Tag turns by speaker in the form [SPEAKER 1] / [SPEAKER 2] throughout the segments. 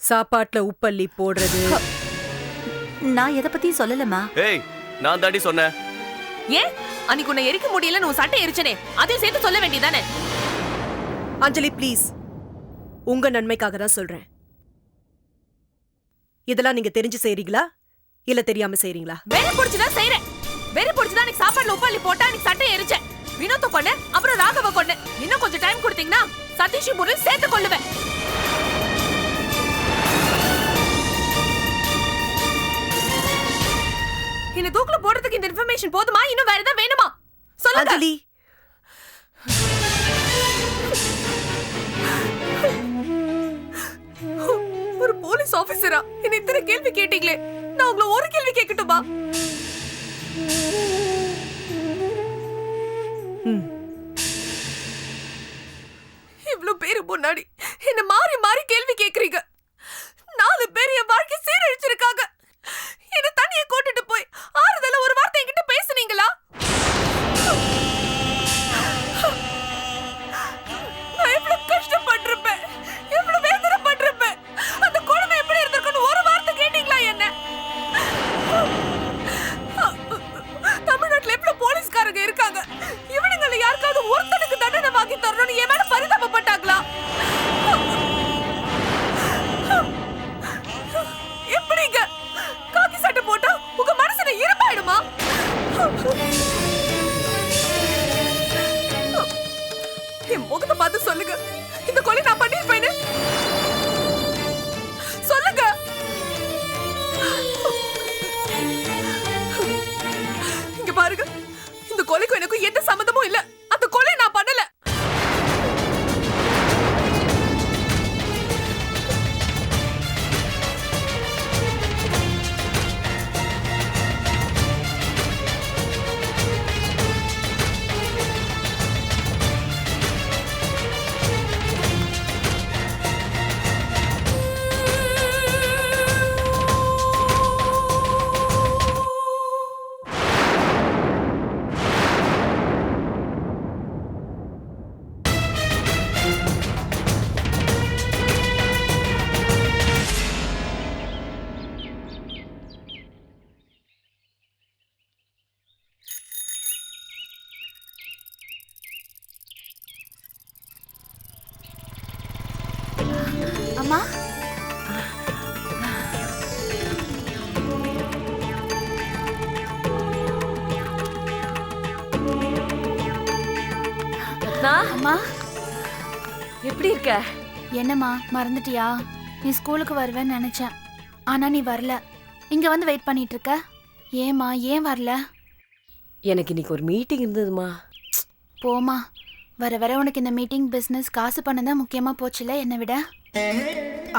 [SPEAKER 1] சாப்பாட்டுல உப்பள்ளி போடுறது.
[SPEAKER 2] நான் எதை பத்தியும் சொல்லலமா.
[SPEAKER 3] ஏய், நான் தாண்டி சொன்னேன்.
[SPEAKER 4] ஏன் அன்னைக்கு உன்னை எரிக்க முடியல உன் சட்டை எரிச்சனே, அதையும் சேர்த்து சொல்ல வேண்டியதானே?
[SPEAKER 1] அஞ்சலி ப்ளீஸ், உங்க நன்மைக்காக தான் சொல்றேன். இதெல்லாம் நீங்க தெரிஞ்சு செய்றீங்களா இல்ல தெரியாம செய்றீங்களா?
[SPEAKER 4] வெறி பிடிச்சுதான் செய்யறேன். வெறி பிடிச்சுதான் அன்னைக்கு சாப்பாடுல உப்பள்ளி போட்டா அன்னைக்கு சட்டை எரிச்சேன். வினோத்தை கொண்டு அப்புறம் ராகவ கொண்டு. இன்னும் கொஞ்சம் டைம் கொடுத்தீங்கன்னா சதீஷ் முருகன் சேர்த்து கொள்ளுவேன். என்ன தூக்குல போடுறதுக்கு இந்த இன்ஃபர்மேஷன் போதுமா? இன்னும் வேற ஏதாவது வேணுமா சொல்லுங்க.
[SPEAKER 1] அஞ்சலி,
[SPEAKER 4] ஒரு போலீஸ் ஆபீசரா என்ன இத்தனை கேள்வி கேட்டீங்களே, நான் உங்களை ஒரு கேள்வி கேட்கட்டுமா? இவ்வளவு பேரு முன்னாடி என்ன மாறி மாறி கேள்வி கேக்குறீங்க. 4 பேர் என் வாழ்க்கை சீரழிச்சிருக்காங்க. என்ன தனியா கூட்டிட்டு போய் ஆறுதல ஒரு வார்த்தை என்கிட்ட பேசுனீங்களா? நான் எவ்வளவு கஷ்டப்பட்டிருப்பேன், எவ்வளவு வேதனை பட்டிருப்பேன். அந்த கொடுமை எப்படி இருந்திருக்குன்னு ஒரு வார்த்தை கேட்டீங்களா என்ன? தமிழ்நாட்டுல எவ்வளவு போலீஸ்காரங்க இருக்காங்க. இவனுங்களை யாருக்காவது ஒருத்தனுக்கு தண்டனை வாங்கி தரணும்னு என் மேல பரிதாபப்பட்டாங்களா? எப்படிங்க காக்கி சட்டை போட்டா உங்க மனசுல இருப்பாயிடுமா? என் முகத்தை பார்த்து சொல்லுங்க, இந்த கொலை நான் பண்ணிருப்பேன்னு சொல்லுங்க. இங்க பாருங்க, இந்த கொலைக்கும் எனக்கும் எந்த சம்மந்தமும் இல்ல. அந்த கொலை நான் பண்ணல.
[SPEAKER 2] அம்மா, அம்மா
[SPEAKER 4] எப்படி இருக்க?
[SPEAKER 2] என்னம்மா மறந்துட்டியா? நீ ஸ்கூலுக்கு வருவேன்னு நினைச்சேன், ஆனா நீ வரல. இங்க வந்து வெயிட் பண்ணிட்டு இருக்க. ஏமா ஏன் வரல?
[SPEAKER 5] எனக்கு இன்னைக்கு ஒரு மீட்டிங் இருந்ததுமா.
[SPEAKER 2] போமா, வர வர உனக்கு இந்த மீட்டிங் பிசினஸ் காசு பண்ண தான் முக்கியமா போச்சுல என்னை விட.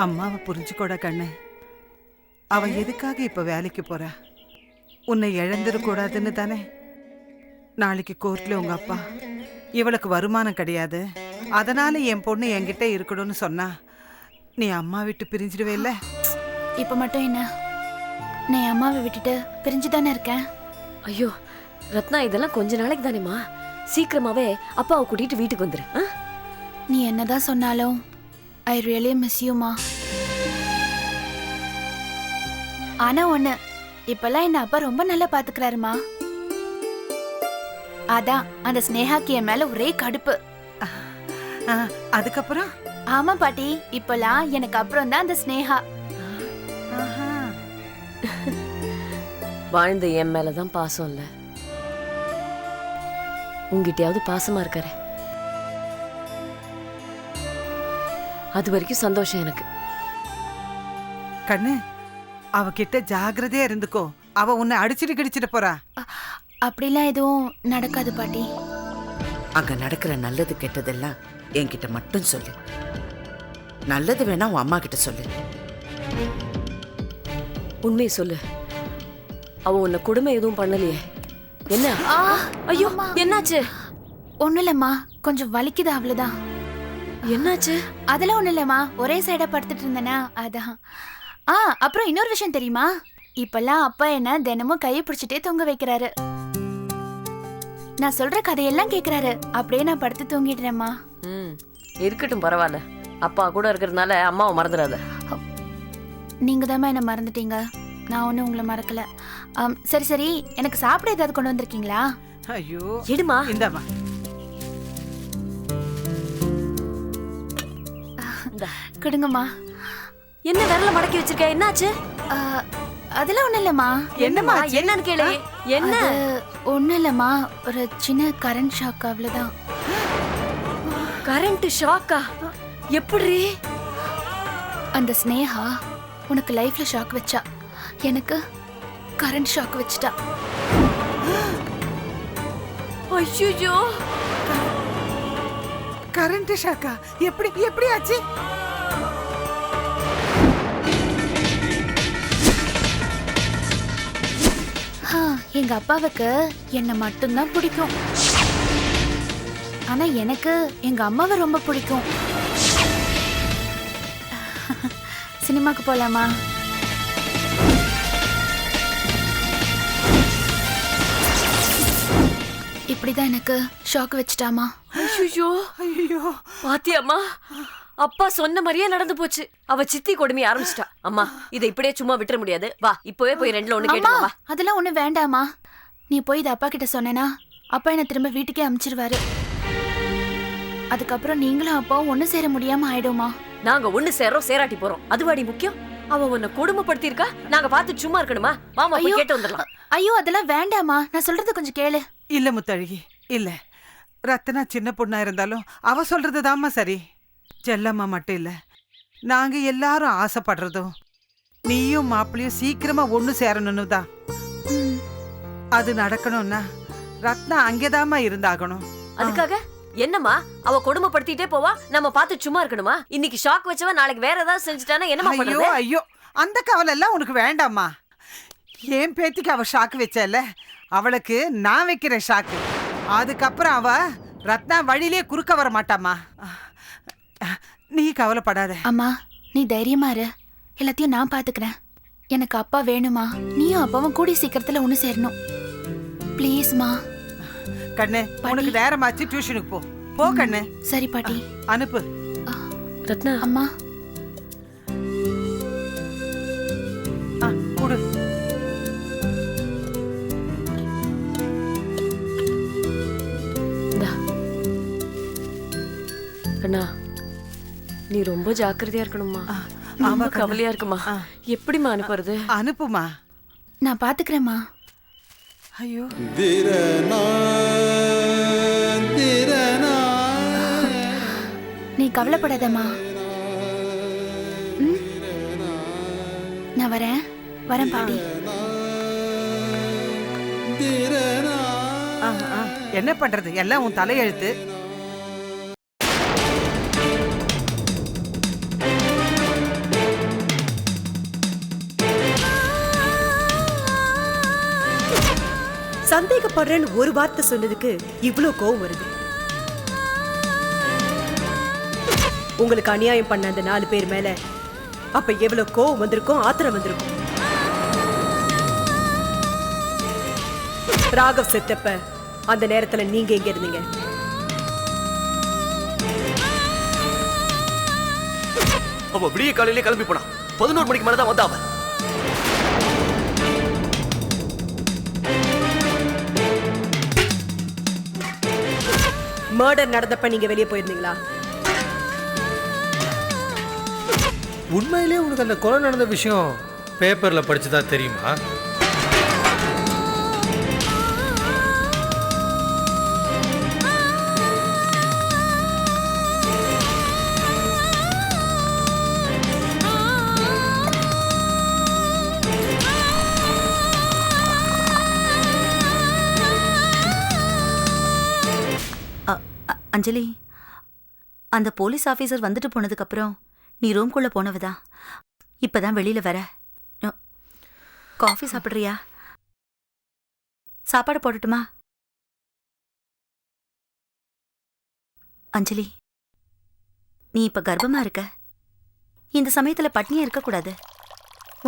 [SPEAKER 6] அம்மாவை புரிஞ்சுக்கோட கண்ணு. அவ எதுக்காக இப்ப வேலைக்கு போறா? உன்னை இழந்துடக்கூடாதுன்னு தானே. நாளைக்கு கோர்ட்ல உங்க அப்பா இவளுக்கு வருமானம் கிடையாது, அதனால என் பொண்ணு என்கிட்ட இருக்கணும்னு சொன்னா நீ அம்மா விட்டு பிரிஞ்சிடுவே இல்ல?
[SPEAKER 2] இப்ப மட்டும் என்ன, நீ அம்மாவை விட்டுட்டு பிரிஞ்சுதானே இருக்கேன்.
[SPEAKER 5] ஐயோ ரத்னா, இதெல்லாம் கொஞ்ச நாளைக்கு தானேமா. சீக்கிரமாவே அப்பாவை கூட்டிட்டு வீட்டுக்கு வந்துரு.
[SPEAKER 2] நீ என்னதான் சொன்னாலும் ஐ ரியலி மிஸ் யூமா. ஆனா ஒண்ணு, இப்பெல்லாம் என்ன அப்பா ரொம்ப நல்லா பாத்துக்கிறாருமா. அதான் அந்த ஸ்னேகாக்கு என் மேல ஒரே கடுப்பு.
[SPEAKER 6] அதுக்கப்புறம்?
[SPEAKER 2] ஆமா பாட்டி, இப்பெல்லாம் எனக்கு அப்புறம் தான் அந்த ஸ்னேகா.
[SPEAKER 5] வாழ்ந்த என் மேலதான் பாசம் இல்ல, உங்ககிட்டயாவது பாசமா இருக்காரு. அது வரைக்கும் சந்தோஷம் எனக்கு.
[SPEAKER 6] கண்ணு, அவகிட்ட ஜாகிரதையா இருந்துக்கோ. அவ உன்னை அடிச்சிட்டு கிடிச்சிட்டு போறா.
[SPEAKER 2] அப்படிலாம் எதுவும் நடக்காது பாட்டி.
[SPEAKER 7] அங்க நடக்கிற நல்லது கெட்டதெல்லாம் என்கிட்ட மட்டும் சொல்லு. நல்லது வேணா உன் அம்மா கிட்ட சொல்லு.
[SPEAKER 5] உண்மையை சொல்லு, அவ உன்னை கொடுமை எதுவும் பண்ணலையே? என்ன? ஐயோ என்னாச்சு?
[SPEAKER 2] ஒண்ணு இல்லம்மா, கொஞ்சம் வலிக்குது அவ்வளவுதான்.
[SPEAKER 5] என்னாச்சு?
[SPEAKER 2] அதெல்லாம் ஒண்ணு இல்லம்மா, ஒரே சைடா படுத்துட்டு இருந்தேனா அதான். அப்புறம் இன்னொரு விஷயம் தெரியுமா? இப்பெல்லாம் அப்பா என்ன தினமும் கையை பிடிச்சிட்டே தூங்க வைக்கிறாரு. நான் சொல்ற கதையெல்லாம் கேக்குறாரு. அப்படியே நான் படுத்து தூங்கிடுறேம்மா.
[SPEAKER 5] இருக்கட்டும், பரவாயில்ல. அப்பா கூட இருக்கிறதுனால அம்மாவை மறந்துடாத.
[SPEAKER 2] நீங்க தான் என்ன மறந்துட்டீங்க. நான் ஒன்றும் உங்களை மறக்கல. சரி சரி, எனக்கு சாப்பிட ஏதாவது கொண்டு வந்திருக்கீங்களா?
[SPEAKER 6] ஐயோ
[SPEAKER 5] எடுமா.
[SPEAKER 6] இந்தாம்மா.
[SPEAKER 2] கொடுங்கம்மா.
[SPEAKER 5] என்ன விரல மடக்கி வச்சிருக்க? என்னாச்சு?
[SPEAKER 2] ஆ, அதெல்லாம் ஒண்ணும் இல்லம்மா.
[SPEAKER 6] என்னம்மா ஆச்சு?
[SPEAKER 5] என்னன்னு கேளு. என்ன?
[SPEAKER 2] ஒன்றும் இல்லம்மா, ஒரு சின்ன கரண்ட் ஷாக், அவ்வளோதான்.
[SPEAKER 5] கரண்ட் ஷாக்கா? எப்படி?
[SPEAKER 2] அந்த ஸ்னேகா உனக்கு லைஃப்ல ஷாக் வச்சா, எனக்கு கரண்ட் ஷாக் வச்சுட்டா.
[SPEAKER 5] ஐயோ,
[SPEAKER 6] கரண்ட் ஷாக்கா? எப்படி எப்படி ஆச்சு?
[SPEAKER 2] எங்க அப்பாவுக்கு என்ன மட்டும்தான் பிடிக்கும். ஆனா எனக்கு எங்க அம்மாவை ரொம்ப பிடிக்கும். சினிமாக்கு போலாமா? இப்படிதான் எனக்கு ஷாக் வச்சுட்டாமா.
[SPEAKER 5] ஐயோ,
[SPEAKER 6] ஐயோ
[SPEAKER 5] பாத்தியாம்மா? அப்பா சொன்ன மாதிரியே நடந்து போச்சு. அவ சித்தி கொடுமை ஆரம்பிச்சிட்டா. அம்மா, இதை இப்படியே சும்மா விட்டுற முடியாது. வா, இப்பவே போய் ரெண்டுல ஒண்ணு கேட்டு வா.
[SPEAKER 2] அதெல்லாம் ஒண்ணு வேண்டாமா. நீ போய் இதை அப்பா கிட்ட சொன்னேனா அப்பா என்ன திரும்ப வீட்டுக்கே அனுப்பிச்சிருவாரு. அதுக்கப்புறம் நீங்களும் அப்பாவும் ஒண்ணு சேர முடியாம ஆயிடுமா.
[SPEAKER 5] நாங்க ஒண்ணு சேரோம், சேராட்டி போறோம். அதுவாடி முக்கியம். அவ உன்னை கொடுமைப்படுத்தி இருக்கா. நாங்க பார்த்து சும்மா இருக்கணுமா? மாமா போய் கேட்டு வந்துடலாம்.
[SPEAKER 2] ஐயோ, அதெல்லாம் வேண்டாமா. நான் சொல்றது கொஞ்சம் கேளு.
[SPEAKER 6] இல்ல முத்தழகி, இல்ல. ரத்னா சின்ன பொண்ணா இருந்தாலும் அவ சொல்றதுதாம்மா சரி. செல்லம்மா மட்டும் இல்ல, நாங்க எல்லாரும் ஆசைப்படுறதும் நீயும் மாப்பிளையும் சீக்கிரமா ஒண்ணு சேரணும்னு தான். அது நடக்கணும்னா ரத்னா அங்கேதாம்மா இருந்தாகணும்.
[SPEAKER 5] அதுக்காக என்னம்மா அவ கொடுமைப்படுத்திட்டே போவா, நம்ம பார்த்து சும்மா இருக்கணுமா? இன்னைக்கு ஷாக் வச்சவ நாளைக்கு வேற ஏதாவது செஞ்சுட்டானா என்னமா
[SPEAKER 6] ஐயோ
[SPEAKER 5] பண்றது?
[SPEAKER 6] ஐயோ, அந்த கவலை எல்லாம் உனக்கு வேண்டாம்மா. என் பேத்திக்கு அவ ஷாக்கு வச்சல, அவளுக்கு நான் வைக்கிறேன் ஷாக்கு. அதுக்கப்புறம் அவ ரத்னா வழியிலே குறுக்க வர மாட்டாம்மா. நீ கவலைப்படாத.
[SPEAKER 2] அம்மா, நீ தைரியமா இரு. எல்லாத்தையும் நான் பாத்துக்கிறேன். எனக்கு அப்பா வேணுமா. நீயும் அப்பாவும் கூடி சீக்கிரத்துல ஒண்ணு சேரணும். ப்ளீஸ்மா.
[SPEAKER 6] கண்ணு, உனக்கு நேரமாச்சு, டியூஷனுக்கு போ. போ கண்ணு.
[SPEAKER 2] சரி பாட்டி,
[SPEAKER 6] அனுப்பு.
[SPEAKER 5] ரத்னா,
[SPEAKER 2] அம்மா.
[SPEAKER 6] குடு.
[SPEAKER 5] அண்ணா, நீ ரொம்ப ஜாக்கிரதையா இருக்கணும்மா.
[SPEAKER 6] ஆமா,
[SPEAKER 5] ரொம்ப
[SPEAKER 6] கண்ணு.
[SPEAKER 5] கவலையா இருக்குமா. எப்படிமா அனுப்புறது?
[SPEAKER 6] அனுப்புமா.
[SPEAKER 2] நான் பாத்துக்கிறேம்மா.
[SPEAKER 6] ஐயோ,
[SPEAKER 2] நீ கவலைப்படாதம்மா. நான் வரேன் பாட்டி.
[SPEAKER 6] என்ன பண்றது, எல்லாம் உன் தலையெழுத்து.
[SPEAKER 1] சந்தேகப்படுறேன்னு ஒரு வார்த்தை சொன்னதுக்கு இவ்ளோ கோவம் வருது. உங்களுக்கு அநியாயம் பண்ண அந்த 4 பேர் மேல அப்ப எவ்வளவு கோவம் வந்திருக்கும், ஆத்திரம் வந்திருக்கும். ராகவ் செத்தப்ப அந்த நேரத்துல நீங்க எங்க இருந்தீங்க?
[SPEAKER 3] அவ விடிய காலையிலே கிளம்பி போனா. 11 மணிக்கு மேலதான் வந்தா அவ.
[SPEAKER 1] மர்டர் நடந்தப்ப நீங்க வெளியே போயிருந்தீங்களா?
[SPEAKER 8] உண்மையிலே உனக்கு அந்த கொலை நடந்த விஷயம் பேப்பர்ல படிச்சதா தெரியுமா?
[SPEAKER 9] அஞ்சலி, அந்த போலீஸ் ஆபீசர் வந்துட்டு போனதுக்கு அப்புறம் நீ ரூம்குள்ள போனவதா. இப்பதான் வெளியில வர. காஃபி சாப்பிடுறியா? சாப்பாடு போடட்டுமா? அஞ்சலி, நீ இப்ப கர்ப்பமா இருக்க. இந்த சமயத்துல பட்னியா இருக்கக்கூடாது.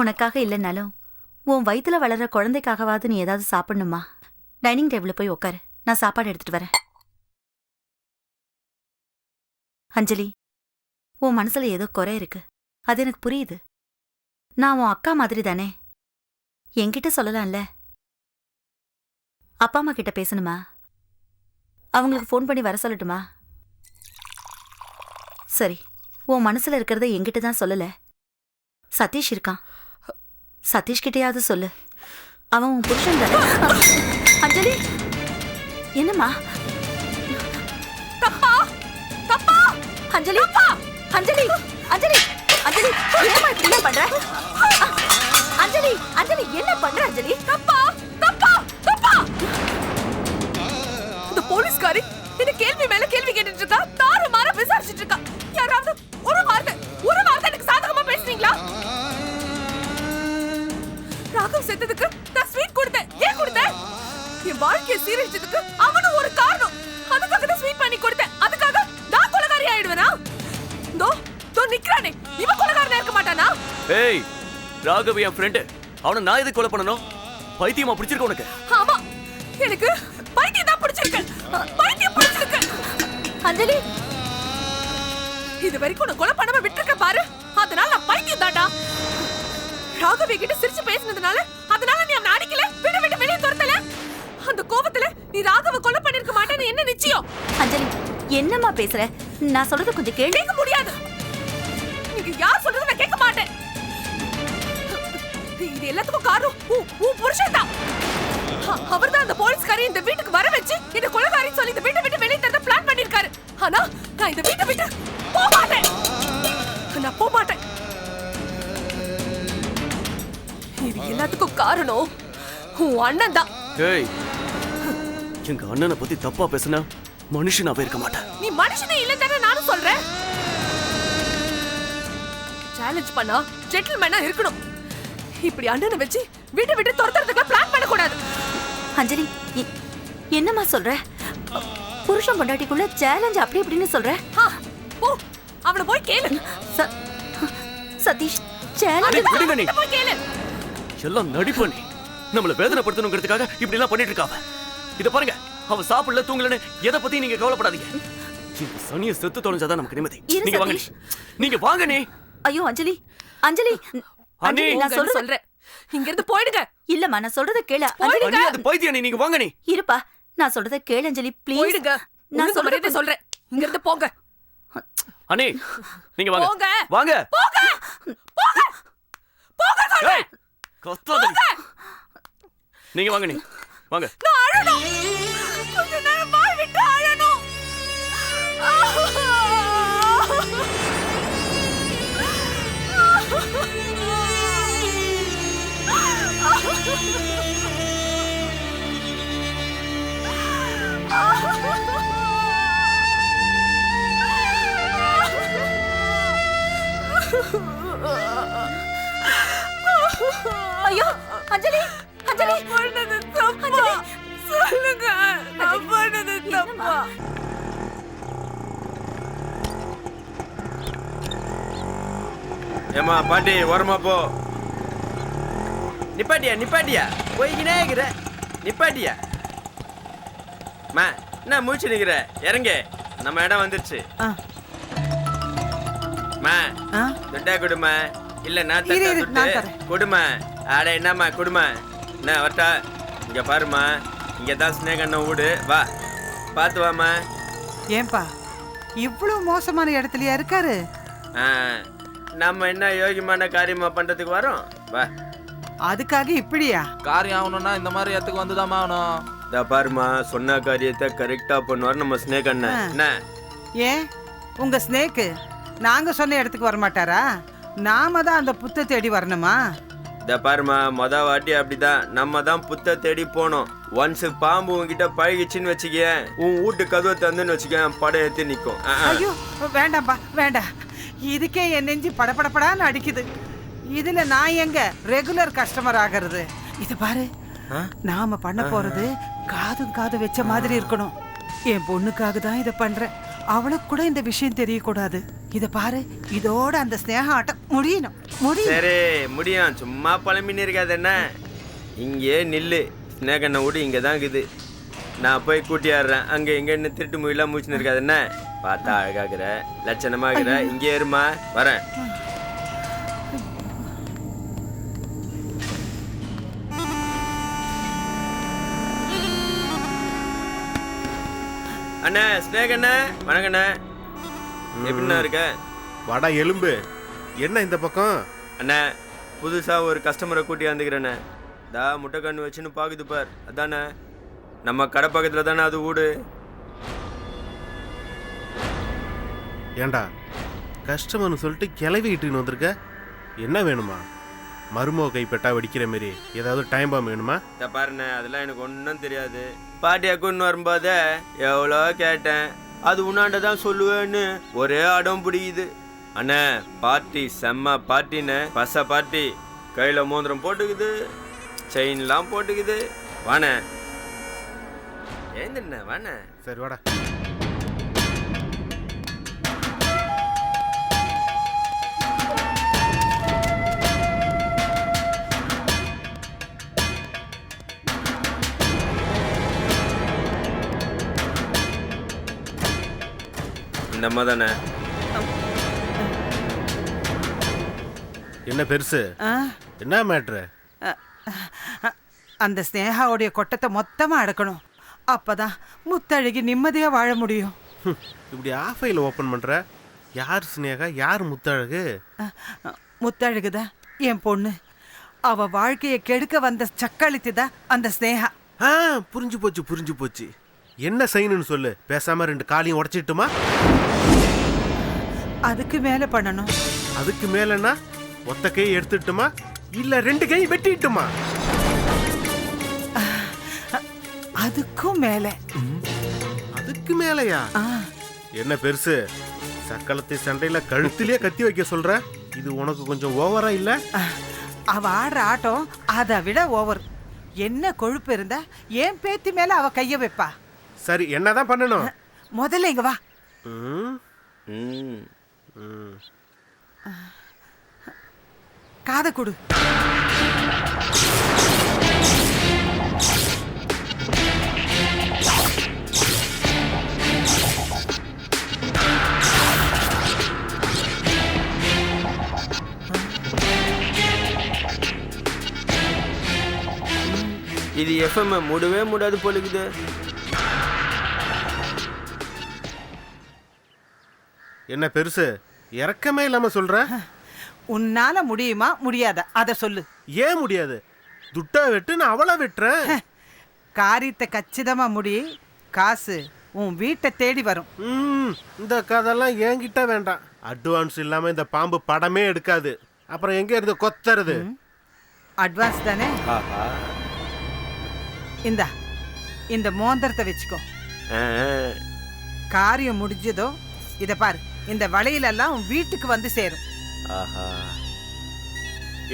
[SPEAKER 9] உனக்காக இல்லைன்னாலும் உன் வயித்துல வளர்ற குழந்தைக்காகவாது நீ ஏதாவது சாப்பிடணுமா? டைனிங் டேபிள்ல போய் உட்காரு, நான் சாப்பாடு எடுத்துட்டு வரேன். அஞ்சலி, உன் மனசுல ஏதோ குறை இருக்கு, அது எனக்கு புரியுது. நான் உன் அக்கா மாதிரி தானே, என்கிட்ட சொல்லலாம்ல. அப்பா அம்மா கிட்ட பேசணுமா? அவங்களுக்கு ஃபோன் பண்ணி வர சொல்லட்டுமா? சரி, உன் மனசுல இருக்கிறத என்கிட்ட தான் சொல்லல. சதீஷ் இருக்கான், சதீஷ் கிட்டயாவது சொல்லு. அவன் உன் புருஷன் தானே. அஞ்சலி, என்னம்மா?
[SPEAKER 4] தப்பா தப்பா
[SPEAKER 9] அஞ்சலி, அஞ்சலி, அஞ்சலி, அஞ்சலி, என்னம்மா இப்படி பண்ற? அஞ்சலி, அஞ்சலி, என்ன பண்ற அஞ்சலி?
[SPEAKER 4] தப்பா தப்பா தப்பா. இந்த போலீஸ்காரி என்ன கேள்வி மேல கேள்வி கேட்டுட்டு இருக்கா, தாறுமாறா விசாரிச்சிட்டு இருக்கா. யாராவது ஒரு வார்த்தை எனக்கு சாதகமா பேசுறீங்களா? ராகவ் செத்ததுக்கு நான் ஸ்வீட் கொடுத்தேன். ஏன் கொடுத்தேன்? என் வாழ்க்கையை சீரழிச்சதுக்கு அவனும் ஒரு காரணம். அதுக்காக தான் ஸ்வீட் பண்ணி கொடுத்தேன். அதுக்காக நான் கொலைகாரி ஆயிடுவேனா? தோ தோ நிக்கிறானே, இவன் கொலைகாரனா இருக்க மாட்டானா?
[SPEAKER 3] ஏய், ராகவ் என் ஃப்ரெண்டு. அவனை நான் எதுக்கு கொலை பண்ணணும்? பைத்தியமா பிடிச்சிருக்க உனக்கு?
[SPEAKER 4] ஆமா, எனக்கு பைத்தியம் தான் பிடிச்சிருக்கு. பைத்தியம் பிடிச்சிருக்கு.
[SPEAKER 9] அஞ்சலி,
[SPEAKER 4] இது வரைக்கும் நான் கொலை பண்ணாம விட்டுருக்க பாரு. அதனால நான் பைத்தியம் தாண்டா. ராகவி கிட்ட சிரிச்சு பேசினதுனால அதனால நீ அவனை அடிக்கல, விட்டு விட்டு வெளியே துரத்தல. அந்த கோபத்துல நீ ராகவ கொலை பண்ணிருக்க மாட்டேன்னு என்ன நிச்சயம்?
[SPEAKER 9] அஞ்சலி, என்னம்மா பேசுற? நான் சொல்றத கொஞ்சம் கேளு.
[SPEAKER 4] கேட்க முடியாது. நீங்க யார் சொல்றது நான் கேட்க மாட்டேன். இது எல்லாத்துக்கும் காரணம் உன் புருஷன் தான். அவர்தான் அந்த போலீஸ்காரி இந்த வீட்டுக்கு வர வச்சு இந்த கொலைகாரின்னு சொல்லி இந்த வீட்டை விட்டு வெளியே தர பிளான் பண்ணிருக்காரு. ஆனா நான் இந்த வீட்டை விட்டு போக மாட்டேன். நான் போக மாட்டேன். இது எல்லாத்துக்கும் காரணம் உன் அண்ணன் தான்.
[SPEAKER 3] ஏய், எங்க அண்ணனை பத்தி தப்பா பேசுனா மனுஷனாவே இருக்க மாட்டேன்.
[SPEAKER 4] நீ மனுஷனே இல்ல தானே நானும் சொல்றேன். சேலஞ்ச் பண்ணா ஜென்டில்மேனா இருக்கணும். இப்படி அண்ணனை வச்சு வீட்டை விட்டு துரத்துறதுக்கு பிளான் பண்ண கூடாது.
[SPEAKER 9] அஞ்சலி, என்னம்மா சொல்ற? புருஷன் பொண்டாட்டிக்குள்ள சேலஞ்ச் அப்படி இப்படின்னு சொல்ற?
[SPEAKER 4] போ, அவளை போய் கேளு.
[SPEAKER 9] சதீஷ், சேலஞ்ச்
[SPEAKER 3] விடுங்க நீ.
[SPEAKER 4] போய் கேளு.
[SPEAKER 3] எல்லாம் நடிப்பண்ணி நம்மள வேதனைப்படுத்தணுங்கிறதுக்காக இப்படி எல்லாம் பண்ணிட்டு இருக்காவ. இத பாருங்க, அவ சாப்பிடல தூங்கலன்னு எதை பத்தி நீங்க கவலைப்படாதீங்க. இந்த சனியை செத்து தொலைஞ்சாதான் நமக்கு நிம்மதி. நீங்க வாங்க, நீங்க வாங்க நீ.
[SPEAKER 9] ஐயோ அஞ்சலி, அஞ்சலி,
[SPEAKER 3] அண்ணி,
[SPEAKER 9] நான்
[SPEAKER 4] சொல்றேன், இங்க இருந்து போயிடுங்க.
[SPEAKER 9] இல்லம்மா, நான் சொல்றத கேளு.
[SPEAKER 3] அண்ணி, அது பைத்தியம். நீங்க வாங்க நீ.
[SPEAKER 9] இருப்பா, நான் சொல்றத கேளு அஞ்சலி, ப்ளீஸ்.
[SPEAKER 4] போயிடுங்க. நான் சொல்றத சொல்றேன், இங்க இருந்து போங்க.
[SPEAKER 3] அண்ணி, நீங்க வாங்க.
[SPEAKER 4] போங்க.
[SPEAKER 3] வாங்க.
[SPEAKER 4] போங்க. போங்க. போங்க சொல்றேன்.
[SPEAKER 3] கத்தாதீங்க. நீங்க வாங்க நீ. வாங்க.
[SPEAKER 4] நான் அழணும். கொஞ்ச நேரம் வாய் விட்டு அழணும்.
[SPEAKER 9] ஐயோ அஞ்சலி, அஞ்சலி,
[SPEAKER 4] பண்ணது தப்பா? சொல்லுங்க, நான் பண்ணது தப்பா?
[SPEAKER 10] ஏமா பாட்டி, ஓரமா போ. நிப்பாட்டியா நிப்பாட்டியா, போய்கினே இருக்கிற. நிப்பாட்டியா மா, என்ன மூச்சு நிக்கிற? இறங்க, நம்ம இடம் வந்துருச்சு. மா, துட்டா கொடுமா. இல்ல நான் தட்டா கொடுமா. ஆட என்னம்மா கொடுமா. என்ன வரட்டா? இங்க பாருமா, இங்கதான் ஸ்னேக் அண்ணன் வீடு. வா, பார்த்து வாமா.
[SPEAKER 6] ஏன்பா இவ்வளவு மோசமான இடத்துலயா இருக்காரு?
[SPEAKER 10] நம்ம என்ன யோகியமான காரியமா பண்றதுக்கு வரோம். வா.
[SPEAKER 6] அதுக்காக இப்படியா?
[SPEAKER 11] காரியம் ஆகணும்னா இந்த மாதிரி இடத்துக்கு வந்துதான் ஆகணும்.
[SPEAKER 10] இதா பாருமா, சொன்ன காரியத்தை கரெக்டா பண்ணுவார் நம்ம ஸ்னேக் அண்ணன். என்ன
[SPEAKER 6] ஏன் உங்க ஸ்னேக்கு நாங்க சொன்ன இடத்துக்கு வரமாட்டாரா? நாம தான் அந்த புத்தை தேடி வரணுமா?
[SPEAKER 10] இத பாருமா, மொத வாட்டி அப்படிதான் நம்ம தான் புத்தை தேடி போனோம். ஒன்ஸ் பாம்பு உன்கிட்ட பழகிச்சுன்னு வச்சுக்க, உன் வீட்டு கதவை தந்துன்னு வச்சுக்க, படம் ஏற்றி நிற்கும்.
[SPEAKER 6] ஐயோ வேண்டாம்பா, வேண்டாம். இதுக்கே என் நெஞ்சு படபடப்படான்னு அடிக்குது. இதுல நான் எங்க ரெகுலர் கஸ்டமர் ஆகிறது? இது பாரு, நாம பண்ண போறது காதும் காது வச்ச மாதிரி இருக்கணும். என் பொண்ணுக்காக தான் இதை பண்றேன். அவளுக்கு கூட இந்த விஷயம் தெரியக்கூடாது. இத பாரு, இதோட அந்த ஸ்நேக ஆட்டம் முடியணும்.
[SPEAKER 10] சரி முடியும், சும்மா பழமின்னு இருக்காது. என்ன இங்கே நில்லு, ஸ்னேகண்ண வீடு இங்கே தான் இருக்குது. நான் போய் கூட்டியாடுறேன். அங்கே எங்கன்னு திருட்டு மொழிலாம் மூச்சுன்னு இருக்காது. என்ன பார்த்தா அழகாகிற, லட்சணமாகிற. இங்கே இருமா, வரேன். அண்ணா ஸ்னேக் அண்ணா வணக்கண்ணா. எப்படிண்ணா இருக்க?
[SPEAKER 12] வாடா எலும்பு, என்ன இந்த பக்கம்?
[SPEAKER 10] அண்ணா புதுசாக ஒரு கஸ்டமரை கூட்டி வந்துக்கிறேண்ணே. முட்டை கண்ணு வச்சுன்னு பாக்குது பார். அதானே நம்ம கடை பக்கத்தில் தானே அது வீடு.
[SPEAKER 12] ஏண்டா கஸ்டமர்னு சொல்லிட்டு கிளவிக்கிட்டுன்னு வந்திருக்க? என்ன வேணுமா? மருமக கைப்பட்டா வெடிக்கிற மாரி ஏதாவது டைம் பாம் வேணுமா?
[SPEAKER 10] இதை பாருண்ணே, அதெல்லாம் எனக்கு ஒன்றும் தெரியாது. பாட்டி அக்குன்னு வரும்போதே எவ்வளோ கேட்டேன், அது உன்னாண்ட தான் சொல்லுவேன்னு ஒரே அடம் பிடிக்குது. அண்ணே பார்ட்டி செம்ம பார்ட்டிண்ணே, பச பார்ட்டி. கையில் மோதிரம் போட்டுக்குது, செயின்லாம் போட்டுக்குது. வாண்ணே ஏந்திண்ணே வாண்ணே.
[SPEAKER 12] சரி வாடா.
[SPEAKER 10] இந்த அம்மா தானே?
[SPEAKER 12] என்ன பெருசு? என்ன மேட்ரு?
[SPEAKER 6] அந்த ஸ்னேகாவுடைய கொட்டத்தை மொத்தமா அடக்கணும். அப்பதான் முத்தழகி நிம்மதியா வாழ முடியும்.
[SPEAKER 12] இப்படி ஆஃபைல ஓபன் பண்ற? யார் ஸ்னேகா, யார் முத்தழகு?
[SPEAKER 6] முத்தழகுதான் என் பொண்ணு. அவ வாழ்க்கையை கெடுக்க வந்த சக்களித்து தான் அந்த ஸ்னேகா.
[SPEAKER 12] புரிஞ்சு போச்சு புரிஞ்சு போச்சு. என்ன செய்யணும்னு சொல்லு, பேசாம 2 காலையும் உடைச்சிட்டுமா?
[SPEAKER 6] அதுக்கு மேல பண்ணணும்.
[SPEAKER 12] அதுக்கு மேலன்னா ஒத்த கை எடுத்துட்டுமா இல்ல 2 கை வெட்டிட்டுமா?
[SPEAKER 6] அதுக்கும் மேல.
[SPEAKER 12] அதுக்கு மேலையா? என்ன பெருசு, சக்களத்தை சண்டையில கழுத்திலே கத்தி வைக்க சொல்ற? இது உனக்கு கொஞ்சம் ஓவரா இல்ல?
[SPEAKER 6] அவ ஆடுற ஆட்டம் அதை விட ஓவர். என்ன கொழுப்பு இருந்தா ஏன் பேத்தி மேல அவ கைய வைப்பா?
[SPEAKER 12] சரி, என்னதான் பண்ணணும்?
[SPEAKER 6] முதல்ல இங்க வா. காதை கொடு.
[SPEAKER 10] இது எஃப்எம் மூடவே மூடாது போலுக்குது.
[SPEAKER 12] என்ன பெருசு, இறக்கமே இல்லாம சொல்ற?
[SPEAKER 6] உன்னால முடியுமா முடியாத அத சொல்லு.
[SPEAKER 12] ஏன் முடியாது? துட்டா வெட்டு, நான் அவளை வெட்டுறேன்.
[SPEAKER 6] காரியத்தை கச்சிதமா முடி, காசு உன் வீட்டை தேடி வரும்.
[SPEAKER 12] இந்த கதெல்லாம் என்கிட்ட வேண்டாம். அட்வான்ஸ் இல்லாம இந்த பாம்பு படமே எடுக்காது. அப்புறம் எங்க இருந்து கொத்துறது?
[SPEAKER 6] அட்வான்ஸ் தானே? இந்த மோந்திரத்தை வச்சுக்கோ. காரியம் முடிஞ்சதோ இத பாரு, இந்த வளையலெல்லாம் உன் வீட்டுக்கு வந்து சேரும்.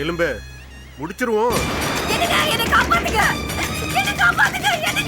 [SPEAKER 12] எலும்பு முடிச்சிருவோம்.
[SPEAKER 4] என்ன காப்பாத்துங்க, என்ன காப்பாத்துங்க, என்ன